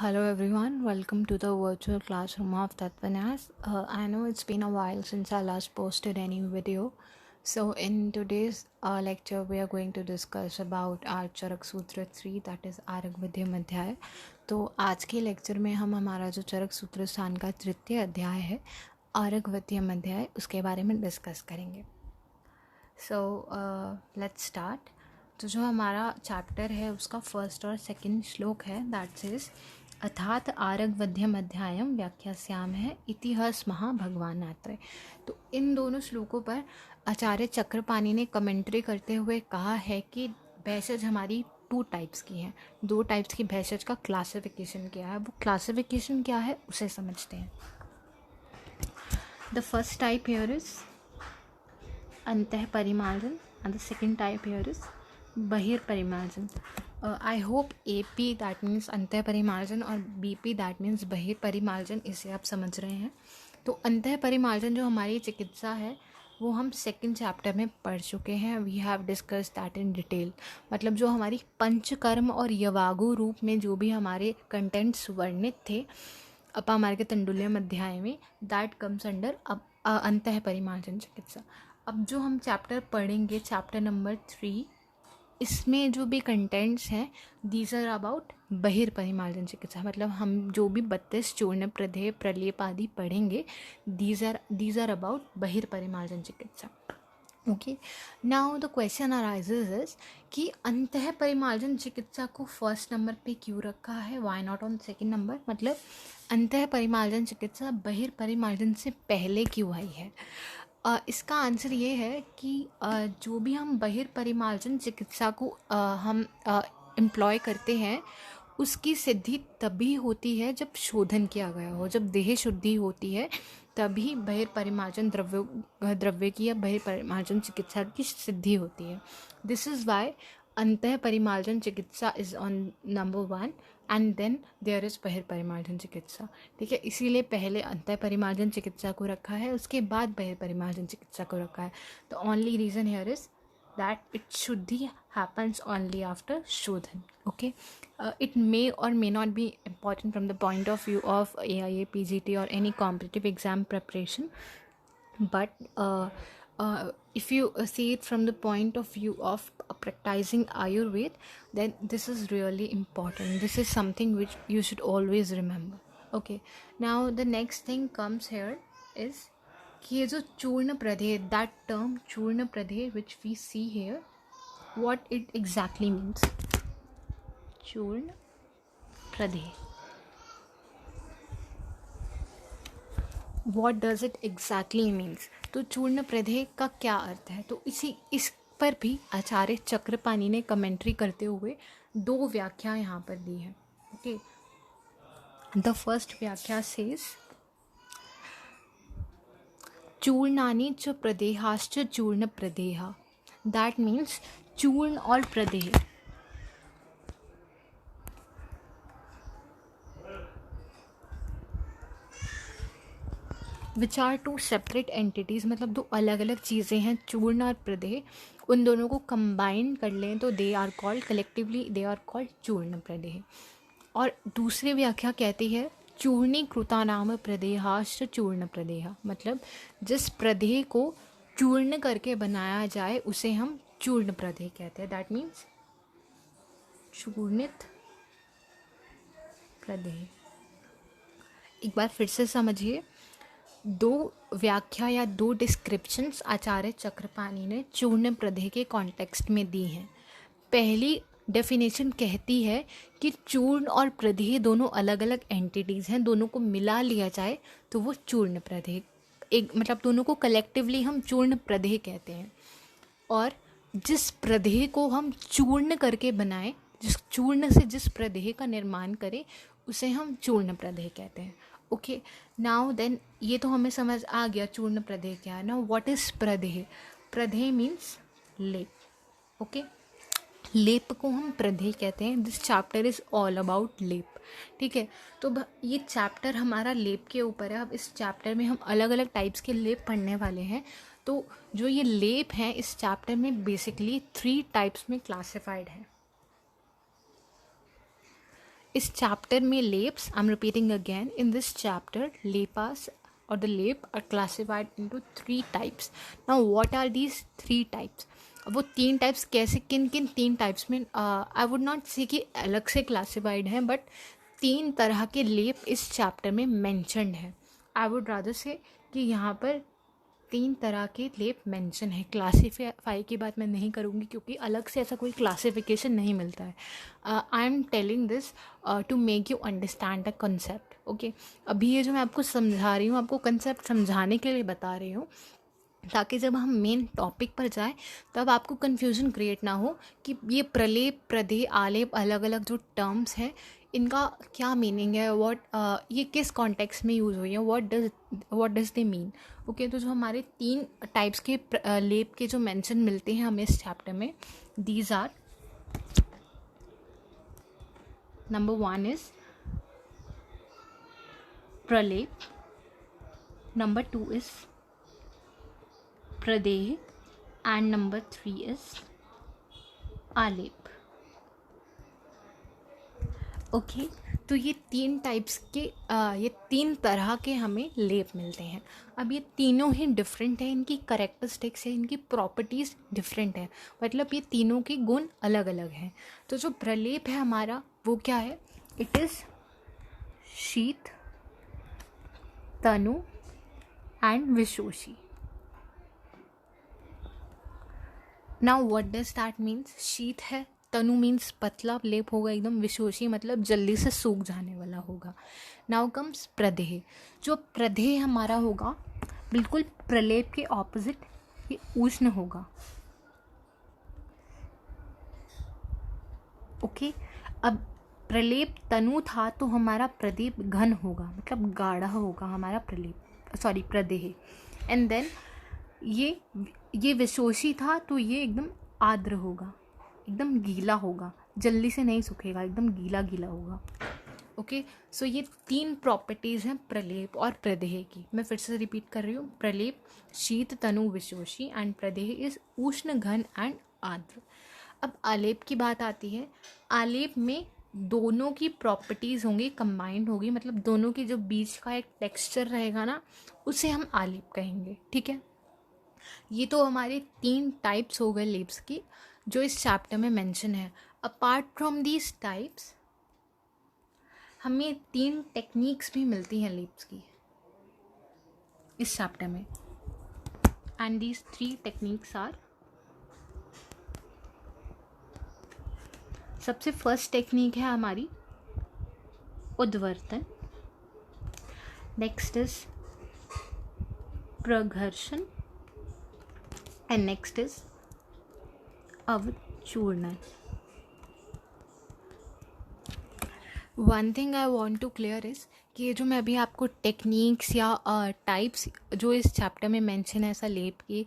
Hello everyone, welcome to the virtual classroom of Tatvanyas. I know it's been a while since I last posted any video. So in today's lecture we are going to discuss about our चरक सूत्र 3 that is Arag विध्यम अध्याय. तो आज के lecture में हम हमारा जो चरक सूत्र स्थान का तृतीय अध्याय है आरग विध्यम अध्याय उसके बारे में डिस्कस करेंगे. So let's start. तो जो हमारा चैप्टर है उसका फर्स्ट और सेकंड श्लोक है दैट सेज अर्थात आरग वध्यम अध्यायम व्याख्यास्याम है इतिहास महा भगवान आत्रे. तो इन दोनों श्लोकों पर आचार्य चक्रपाणी ने कमेंट्री करते हुए कहा है कि भैषज हमारी 2 टाइप्स की हैं. 2 टाइप्स की भैषज का क्लासिफिकेशन क्या है, वो क्लासिफिकेशन क्या है उसे समझते हैं. The first type here is अंतः परिमार्जन and the second type here is बहिर्परिमार्जन. I hope AP that means अंतः परिमार्जन और BP that means बहिर्परिमार्जन इसे आप समझ रहे हैं. तो अंतः परिमार्जन जो हमारी चिकित्सा है वो हम सेकंड चैप्टर में पढ़ चुके हैं. We have discuss that in detail. मतलब जो हमारी पंचकर्म और यवागु रूप में जो भी हमारे कंटेंट्स वर्णित थे अपामार्ग के तंडुल्यम अध्याय में दैट कम्स अंडर अंतः परिमार्जन चिकित्सा. अब जो हम चैप्टर पढ़ेंगे चैप्टर नंबर 3 इसमें जो भी कंटेंट्स हैं दीज आर अबाउट बहिर्परिमार्जन चिकित्सा. मतलब हम जो भी 32 चूर्ण प्रदेय प्रलेप आदि पढ़ेंगे दीज आर अबाउट बहिर्परिमार्जन चिकित्सा. Okay, now the question arises is कि अंतः परिमार्जन चिकित्सा को फर्स्ट नंबर पे क्यों रखा है, why not on second number. मतलब अंतः परिमार्जन चिकित्सा बहिर्परिमार्जन से पहले क्यों आई है. इसका आंसर ये है कि जो भी हम बहिर्परिमार्जन चिकित्सा को हम एम्प्लॉय करते हैं उसकी सिद्धि तभी होती है जब शोधन किया गया हो, जब देह शुद्धि होती है तभी बहिर्परिमार्जन द्रव्य की या बहिर्परिमार्जन चिकित्सा की सिद्धि होती है. दिस इज़ वाई अंतः परिमार्जन चिकित्सा is on number 1 and then there is बहिर्परिमार्जन चिकित्सा. ठीक है, इसीलिए पहले अंतः परिमार्जन चिकित्सा को रखा है उसके बाद बहिर्परिमार्जन चिकित्सा को रखा है. The only reason here is that it should happens only after shodhan. Okay, it may or may not be important from the point of view of AIA, PGT or any competitive exam preparation, but if you see it from the point of view of practicing Ayurveda, then this is really important. This is something which you should always remember. Okay, now the next thing comes here is कि ये जो चूर्ण प्रदेय that term चूर्ण प्रदेय which we see here what it exactly means. चूर्ण प्रदेय what does it exactly means. तो चूर्ण प्रदेय का क्या अर्थ है, तो इस पर भी आचार्य चक्रपाणी ने कमेंट्री करते हुए 2 व्याख्या यहाँ पर दी है. ओके, द फर्स्ट व्याख्या सेज चूर्णानि च प्रदेहाश्च चूर्ण प्रदेहा. दैट मीन्स चूर्ण और प्रदेह विच आर 2 सेपरेट एंटिटीज़. मतलब 2 अलग अलग चीज़ें हैं चूर्ण और प्रदेह. उन दोनों को कंबाइन कर लें तो they are called collectively they are called चूर्ण प्रदेह. और दूसरी व्याख्या कहती है चूर्णीकृता नाम प्रदेहाश्च चूर्ण प्रदेहा. मतलब जिस प्रदेह को चूर्ण करके बनाया जाए उसे हम चूर्ण प्रदेह कहते हैं. दैट मीन्स चूर्णित प्रदेह. एक बार फिर से समझिए, 2 व्याख्या या 2 डिस्क्रिप्शंस आचार्य चक्रपाणी ने चूर्ण प्रदेह के कॉन्टेक्स्ट में दी हैं. पहली डेफिनेशन कहती है कि चूर्ण और प्रदेह दोनों अलग अलग एंटिटीज़ हैं, दोनों को मिला लिया जाए तो वो चूर्ण प्रदेह एक मतलब दोनों को कलेक्टिवली हम चूर्ण प्रदेह कहते हैं. और जिस प्रदेह को हम चूर्ण करके बनाएं, जिस चूर्ण से जिस प्रदेह का निर्माण करें उसे हम चूर्ण प्रदेह कहते हैं. ओके, नाउ देन ये तो हमें समझ आ गया चूर्ण प्रदेह क्या है. नाउ व्हाट इज़ प्रदेह. प्रदेह मीन्स लेप. ओके, लेप को हम प्रदेह कहते हैं. This chapter is all about लेप. ठीक है, तो ये चैप्टर हमारा लेप के ऊपर है. अब इस चैप्टर में हम अलग अलग टाइप्स के लेप पढ़ने वाले हैं. तो जो ये लेप हैं इस चैप्टर में बेसिकली 3 टाइप्स में क्लासिफाइड है. इस चैप्टर में लेप्स, I am repeating again, in this chapter लेपास or the lap are classified into 3 types. Now what are these 3 types? वो 3 टाइप्स कैसे, किन किन 3 टाइप्स में, आई वुड नॉट से कि अलग से क्लासिफाइड हैं, बट 3 तरह के लेप इस चैप्टर में मैंशनड है. आई वुड रादर से कि यहाँ पर 3 तरह के लेप मेंशन है. क्लासीफाई की बात मैं नहीं करूँगी क्योंकि अलग से ऐसा कोई क्लासिफिकेशन नहीं मिलता है. I am telling this to make you understand the concept. Okay, अभी ये जो मैं आपको समझा रही हूँ, आपको कंसेप्ट समझाने के लिए बता रही हूँ, ताकि जब हम मेन टॉपिक पर जाएं तब आपको कन्फ्यूजन क्रिएट ना हो कि ये प्रलेप, प्रदेय, आलेप अलग अलग जो टर्म्स हैं इनका क्या मीनिंग है, ये किस कॉन्टेक्स्ट में यूज़ हुई है, what does they mean. Okay, तो जो हमारे 3 टाइप्स के लेप के जो मेंशन मिलते हैं हमें इस चैप्टर में, दीज आर, नंबर 1 इज प्रलेप, नंबर 2 इज प्रदेय, एंड नंबर 3 इज आलेप. ओके, तो ये 3 टाइप्स के ये 3 तरह के हमें लेप मिलते हैं. अब ये तीनों ही डिफरेंट है, इनकी करेक्टरिस्टिक्स है, इनकी प्रॉपर्टीज़ डिफरेंट है, मतलब ये तीनों के गुण अलग अलग हैं. तो जो प्रलेप है हमारा वो क्या है, इट इज़ शीत, तनु एंड विशोषी. Now what does that means. शीत है, तनु मीन्स पतला लेप होगा एकदम, विशोषी मतलब जल्दी से सूख जाने वाला होगा. नाउ कम्स प्रदेह. जो प्रदेह हमारा होगा बिल्कुल प्रलेप के ऑपोजिट, ये उष्ण होगा. ओके, अब प्रलेप तनु था तो हमारा प्रदीप घन होगा, मतलब गाढ़ा होगा हमारा प्रदेह. एंड देन ये विशोषी था तो ये एकदम आर्द्र होगा, एकदम गीला होगा, जल्दी से नहीं सूखेगा, एकदम गीला गीला होगा. ओके, सो ये 3 प्रॉपर्टीज़ हैं प्रलेप और प्रदेह की. मैं फिर से रिपीट कर रही हूँ. प्रलेप शीत, तनु, विशोषी, एंड प्रदेह इज उष्ण, घन एंड आर्द्र. अब आलेप की बात आती है. आलेप में दोनों की प्रॉपर्टीज़ होंगी, कंबाइंड होगी, मतलब दोनों के जो बीच का एक टेक्सचर रहेगा ना, उसे हम आलेप कहेंगे. ठीक है, ये तो हमारे 3 टाइप्स हो गए लेप्स की जो इस चैप्टर में मेंशन है. अपार्ट फ्रॉम दीज टाइप्स हमें 3 टेक्निक्स भी मिलती हैं लेप्स की इस चैप्टर में. एंड दीज 3 टेक्निक्स आर, सबसे फर्स्ट टेक्निक है हमारी उद्वर्तन, नेक्स्ट इज प्रघर्षण, एंड नेक्स्ट इज अवचूर्णन. One thing I want to clear is कि ये जो मैं अभी आपको टेक्निक्स या टाइप्स जो इस चैप्टर में मेंशन है ऐसा लेप की,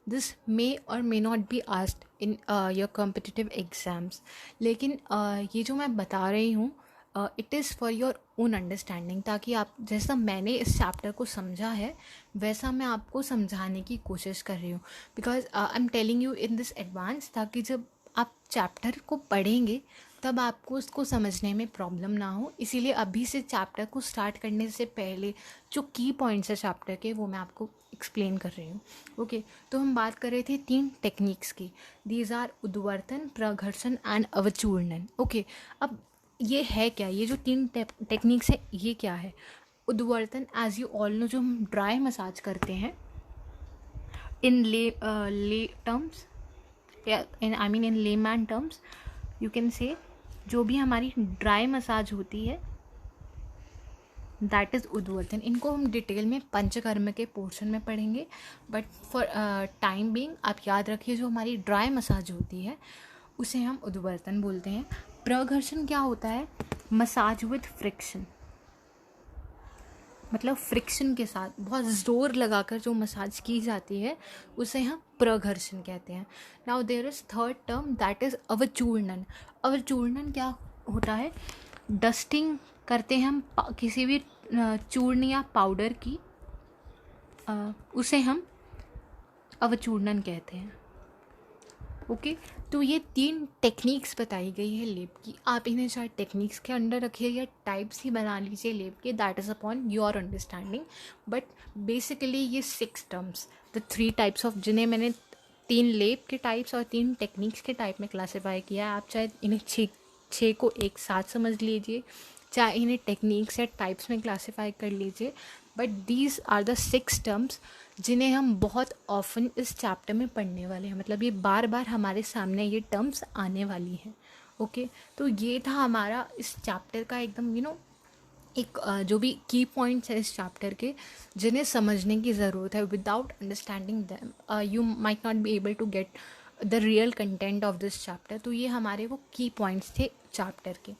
दिस मे और may not be asked in your competitive exams. लेकिन ये जो मैं बता रही हूँ it is for your own understanding, ताकि आप, जैसा मैंने इस चैप्टर को समझा है वैसा मैं आपको समझाने की कोशिश कर रही हूँ. Because I am telling you in this advance, ताकि जब आप चैप्टर को पढ़ेंगे तब आपको उसको समझने में प्रॉब्लम ना हो. इसीलिए अभी से चैप्टर को स्टार्ट करने से पहले जो की पॉइंट्स है चैप्टर के वो मैं आपको एक्सप्लेन कर रही हूँ. ओके, तो हम बात कर रहे थे 3 टेक्निक्स की. दीज आर उद्वर्तन, प्रघर्षण एंड अवचूर्णन. ओके, अब ये है क्या, ये जो 3 टेक्निक्स है ये क्या है. उद्वर्तन, एज यू ऑल नो, जो हम ड्राई मसाज करते हैं इन ले terms, in layman terms you can say, जो भी हमारी ड्राई मसाज होती है दैट इज़ उद्वर्तन. इनको हम डिटेल में पंचकर्म के पोर्शन में पढ़ेंगे, बट फॉर टाइम बीइंग आप याद रखिए जो हमारी ड्राई मसाज होती है उसे हम उद्वर्तन बोलते हैं. प्रघर्षण क्या होता है, मसाज विद फ्रिक्शन, मतलब फ्रिक्शन के साथ बहुत ज़ोर लगाकर जो मसाज की जाती है उसे हम प्रघर्षण कहते हैं. Now there is third term that is अवचूर्णन. अवचूर्णन क्या होता है, डस्टिंग करते हैं हम किसी भी चूर्ण या पाउडर की, उसे हम अवचूर्णन कहते हैं. ओके। तो ये 3 टेक्निक्स बताई गई है लेप की, आप इन्हें चाहे टेक्निक्स के अंडर रखिए या टाइप्स ही बना लीजिए लेप के, that is upon your understanding, but basically ये 6 टर्म्स, द 3 टाइप्स ऑफ, जिन्हें मैंने 3 लेप के टाइप्स और 3 टेक्निक्स के टाइप में क्लासीफाई किया है। आप चाहे इन्हें 6 को एक साथ समझ लीजिए, चाहे इन्हें टेक्निक्स या टाइप्स में क्लासीफाई कर लीजिए, but these are the 6 terms जिन्हें हम बहुत ऑफन इस चैप्टर में पढ़ने वाले हैं, मतलब ये बार बार हमारे सामने ये टर्म्स आने वाली हैं। ओके, तो ये था हमारा इस चैप्टर का एकदम एक जो भी की पॉइंट्स है इस चैप्टर के, जिन्हें समझने की ज़रूरत है। Without understanding them you might not be able to get the real content of this chapter. तो ये हमारे वो की पॉइंट्स थे चैप्टर के।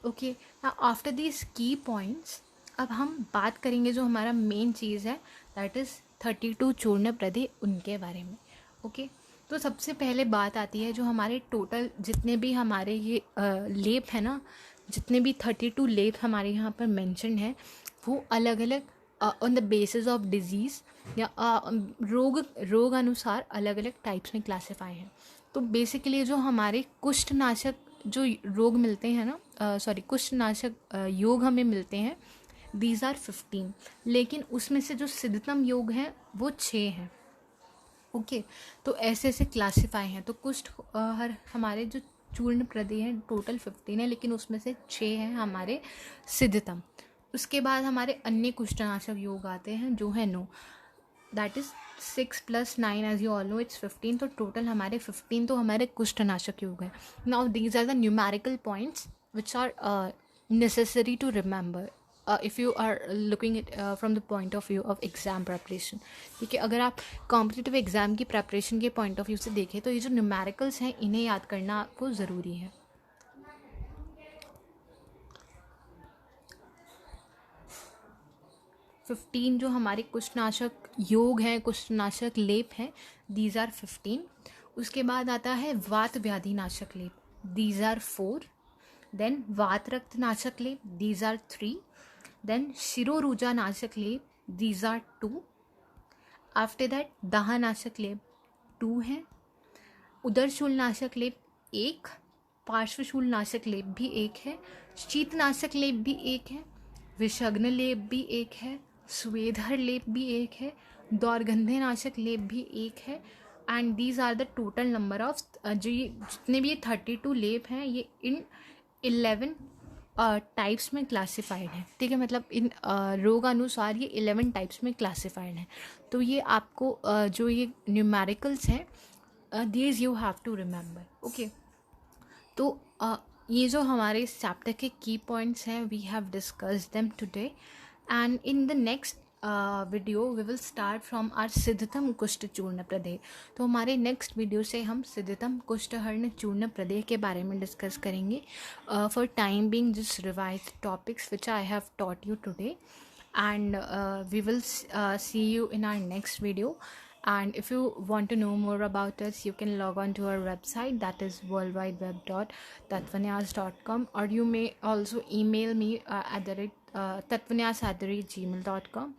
Okay, after this key points अब हम बात करेंगे जो हमारा मेन चीज़ है, दैट इज़ 32 चूर्ण प्रदे, उनके बारे में। ओके, तो सबसे पहले बात आती है जो हमारे टोटल जितने भी हमारे ये लेप है ना, जितने भी 32 लेप हमारे यहाँ पर मेंशन है, वो अलग अलग on the basis of disease या रोग अनुसार अलग अलग टाइप्स में क्लासीफाई हैं। तो बेसिकली जो हमारे कुष्ठनाशक जो रोग मिलते हैं ना, कुष्ठनाशक योग हमें मिलते हैं, दीज आर 15, लेकिन उसमें से जो सिद्धतम योग हैं वो 6 हैं। ओके, तो ऐसे ऐसे क्लासीफाई हैं। तो कुष्ठ हमारे जो चूर्ण प्रदे हैं टोटल 15 है, लेकिन उसमें से 6 हैं हमारे सिद्धतम। उसके बाद हमारे अन्य कुष्ठनाशक योग आते हैं जो है 9, that is 6 + 9 as you all know it's 15। तो टोटल हमारे 15 तो हमारे कुष्ठनाशक योग है। Now these are the numerical points which are necessary to remember if you are looking it from the point of view of exam preparation. ठीक है, अगर आप कॉम्पिटिटिव एग्ज़ाम की प्रेपरेशन के पॉइंट ऑफ व्यू से देखें तो ये जो न्यूमेरिकल्स हैं इन्हें याद करना आपको ज़रूरी है। 15 जो हमारे कुष्ठनाशक योग हैं, कुष्ठनाशक लेप हैं, दीज आर 15। उसके बाद आता है वात व्याधि नाशक लेप, दीज आर 4। देन वात रक्त नाशक लेप, दीज आर 3। देन शिरोरुजा नाशक लेप, दीज आर 2। आफ्टर दैट दाह नाशक लेप 2 है। उदरशूल नाशक लेप 1, पार्श्वशूल नाशक लेप भी 1 है, शीतनाशक लेप भी 1 है, विषग्न लेप भी 1 है, स्वेधर लेप भी 1 है, दौर्गंधे नाशक लेप भी 1 है। And these are the total number of जो ये जितने भी ये 32 लेप हैं ये इन 11 टाइप्स में क्लासिफाइड है। ठीक है, मतलब इन रोगानुसार ये 11 टाइप्स में क्लासिफाइड है। तो ये आपको जो ये न्यूमेरिकल्स हैं these you have to remember. Okay, तो ये जो हमारे इस चैप्टर के की पॉइंट्स हैं we have discussed them today, and in the next video we will start from our सिद्धतम कुष्ठ चूर्ण प्रदेह। तो हमारे नेक्स्ट वीडियो से हम सिद्धतम कुष्ठहर्ण चूर्ण प्रदेह के बारे में डिस्कस करेंगे। For time being just revise topics which I have taught you today, and we will see you in our next video. And if you want to know more about us, you can log on to our website, that is worldwideweb.tatvanyas.com, or you may also email me at the rate tatvanyas@gmail.com.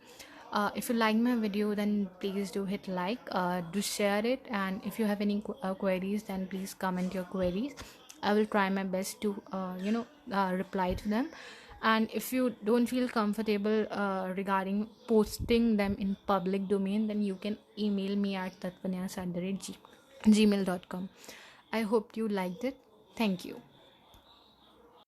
If you like my video, then please do hit like, do share it, and if you have any queries, then please comment your queries. I will try my best to reply to them. And if you don't feel comfortable regarding posting them in public domain, then you can email me at tatvanyas@gmail.com. I hope you liked it. Thank you.